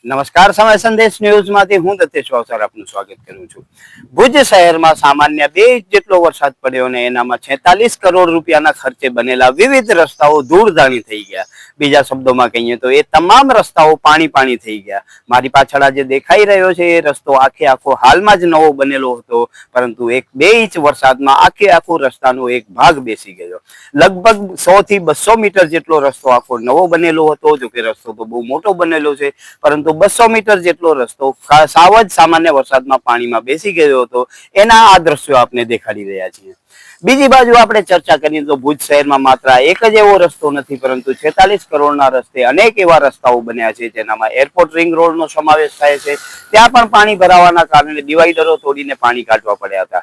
નમસ્કાર, સમય સંદેશ ન્યૂઝમાંથી હું દત્તેશ વાવસર આપનું સ્વાગત કરું છું. ભુજ શહેરમાં સામાન્ય 2 ઇંચ જેટલો વરસાદ પડ્યો અને એનામાં 46 કરોડ રૂપિયાના ખર્ચે બનેલા વિવિધ રસ્તાઓ ધૂળધાણી થઈ ગયા. બીજા શબ્દોમાં કહીએ તો એ તમામ રસ્તાઓ પાણી થઈ ગયા. મારી પાછળ આ જે દેખાઈ રહ્યો છે એ રસ્તો આખો હાલમાં જ નવો બનેલો હતો, પરંતુ 1-2 ઇંચ વરસાદમાં આખો રસ્તાનો એક ભાગ બેસી ગયો. લગભગ 100 થી 200 મીટર જેટલો રસ્તો આખો નવો બનેલો હતો. જો કે રસ્તો તો બહુ મોટો બનેલો છે, પરંતુ 200 મીટર જેટલો રસ્તો સાવ જ સામાન્ય વરસાદમાં પાણીમાં બેસી ગયો હતો. એના આ દ્રશ્યો આપને દેખાડી રહ્યા છીએ. બીજી બાજુ આપણે ચર્ચા કરીએ તો ભુજ શહેરમાં માત્ર એક જ એવો રસ્તો નથી, પરંતુ 46 કરોડના રસ્તે અનેક એવા રસ્તાઓ બન્યા છે, જેનામાં એરપોર્ટ રિંગ રોડનો સમાવેશ થાય છે. ત્યાં પણ પાણી ભરાવાના કારણે ડિવાઈડરો તોડીને પાણી કાઢવા પડ્યા હતા.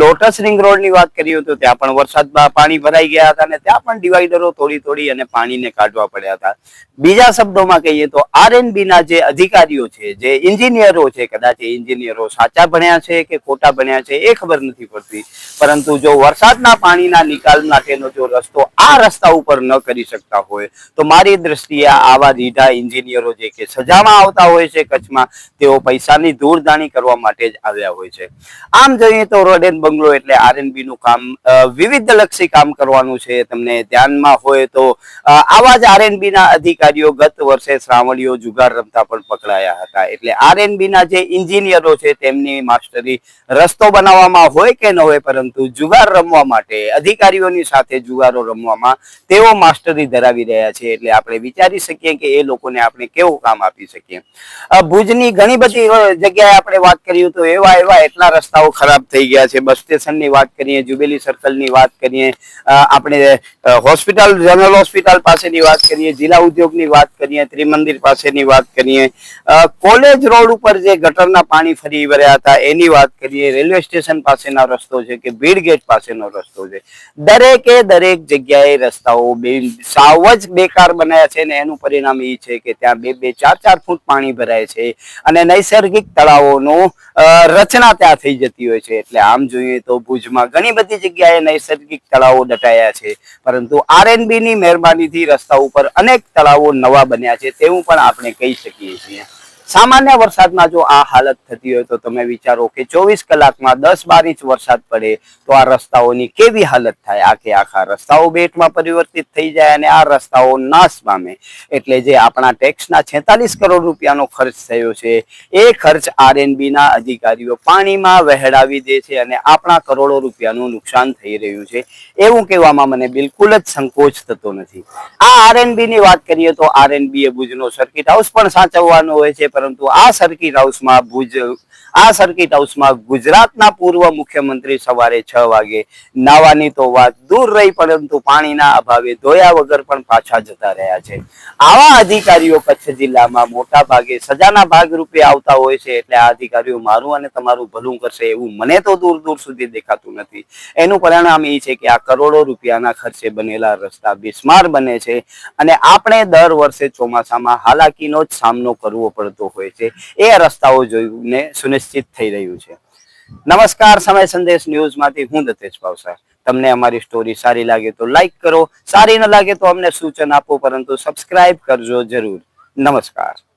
લોટસ રિંગ રોડની વાત કરીએ તો ત્યાં પણ વરસાદમાં પાણી ભરાઈ ગયા હતા અને ત્યાં પણ ડિવાઈડરો તોડી અને પાણીને કાઢવા પડ્યા હતા. બીજા શબ્દોમાં કહીએ તો આરએનબી ના જે અધિકારીઓ છે, જે એન્જિનિયરો છે, કદાચ એ એન્જિનિયરો સાચા ભણ્યા છે કે ખોટા ભણ્યા છે એ ખબર નથી પડતી, પરંતુ જો વરસાદના પાણીના નિકાલ માટેનો જો રસ્તો આ રસ્તા ઉપર ન કરી શકતા હોય તો મારી દ્રષ્ટિએ આવા રીઢા એન્જિનિયરો જે કે સજામાં આવતા હોય છે કચ્છમાં, તેઓ પૈસાની ધૂળધાણી કરવા માટે જ આવ્યા હોય છે. આમ જોઈએ તો રોડ એન્ડ બંગલો એટલે આરએનબી નું કામ વિવિધ લક્ષી કામ કરવાનું છે. તમને ધ્યાનમાં હોય તો આવા જ આરએનબી ના અધિકારીઓ ગત વર્ષે શ્રાવણીઓ જુગાર રમતા પણ પકડાયા હતા. એટલે આરએનબી ના જે એન્જિનિયરો છે તેમની માસ્ટરી રસ્તો બનાવવામાં હોય કે ન હોય, પરંતુ જુગાર રમવા માટે અધિકારીઓની સાથે જુગારો રમવામાં તેઓ માસ્ટરી ધરાવી રહ્યા છે. એટલે આપણે વિચારી શકીએ કે એ લોકોને આપણે કેવું કામ આપી શકીએ. ભુજની ઘણી બધી જગ્યાએ આપણે વાત કરીએ તો એવા એટલા રસ્તાઓ ખરાબ થઈ ગયા છે. બસ સ્ટેશનની વાત કરીએ, જ્યુબિલી સર્કલની વાત કરીએ, આપણે હોસ્પિટલ, જનરલ હોસ્પિટલ પાસેની વાત કરીએ, જિલ્લા ઉદ્યોગની વાત કરીએ, ત્રિમંદિર પાસેની વાત કરીએ, કોલેજ રોડ ઉપર જે ગટરના પાણી ફરી વળ્યા હતા એની વાત કરીએ, રેલવે સ્ટેશન પાસેના રસ્તો છે કે ભીડ ગેટ પાસેનો રસ્તો છે, દરેક જગ્યાએ રસ્તાઓ સાવ જ બેકાર બનાયા છે. ને એનું પરિણામ એ છે કે ત્યાં 2-2, 4-4 ફૂટ પાણી ભરાય છે અને નૈસર્ગિક તળાવોનું રચના ત્યાં થઈ જતી હોય છે. એટલે આમ જોઈએ તો ભુજમાં ઘણી બધી જગ્યાએ નૈસર્ગિક તળાવો દટાયા છે, પરંતુ આરએનબી ની મહેરબાનીથી રસ્તા ઉપર અનેક તળાવો નવા બન્યા છે તેવું પણ આપણે કહી શકીએ છીએ. સામાન્ય વરસાદમાં જો આ હાલત થતી હોય તો તમે વિચારો કે 24 કલાકમાં 10-12 ઇંચ વરસાદ પડે તો આ રસ્તાઓની કેવી હાલત થાય. આખા રસ્તાઓ બેટમાં પરિવર્તિત થઈ જાય અને આ રસ્તાઓ નાશ પામે. એટલે જે આપણા ટેક્સના 46 કરોડ રૂપિયાનો ખર્ચ થયો છે એ ખર્ચ આરએનબી ના અધિકારીઓ પાણીમાં વહેડાવી દે છે અને આપણા કરોડો રૂપિયાનું નુકસાન થઈ રહ્યું છે એવું કહેવામાં મને બિલકુલ જ સંકોચ થતો નથી. આ આરએનબી ની વાત કરીએ તો આરએનબી એ ભુજનો સર્કિટ હાઉસ પણ સાચવવાનો હોય છે, પરંતુ આ સર્કિટ હાઉસમાં ગુજરાતના પૂર્વ મુખ્યમંત્રી સવારે 6 વાગે નાવાની તો વાત દૂર રહી, પરંતુ પાણીના અભાવે ધોયા વગર પણ પાછા જતા રહ્યા છે. આવા અધિકારીઓ કચ્છ જિલ્લામાં મોટા ભાગે સજાના ભાગરૂપે આવતા હોય છે. એટલે આ અધિકારીઓ મારું અને તમારું ભલું કરશે એવું મને તો દૂર સુધી દેખાતું નથી. એનું પરિણામ એ છે કે આ કરોડો રૂપિયાના ખર્ચે બનેલા રસ્તા બિસ્માર બને છે અને આપણે દર વર્ષે ચોમાસામાં હાલાકીનો જ સામનો કરવો પડતો હોય છે. એ રસ્તાઓ જોઈને સુનિશ્ચિત થઈ રહ્યું છે. નમસ્કાર, સમય સંદેશ ન્યૂઝમાંથી હું દત્તેશ વાવસર. તમને અમારી સ્ટોરી સારી લાગે તો લાઈક કરો, સારી ન લાગે તો અમને સૂચન આપો, પરંતુ સબસ્ક્રાઇબ કરજો જરૂર. નમસ્કાર.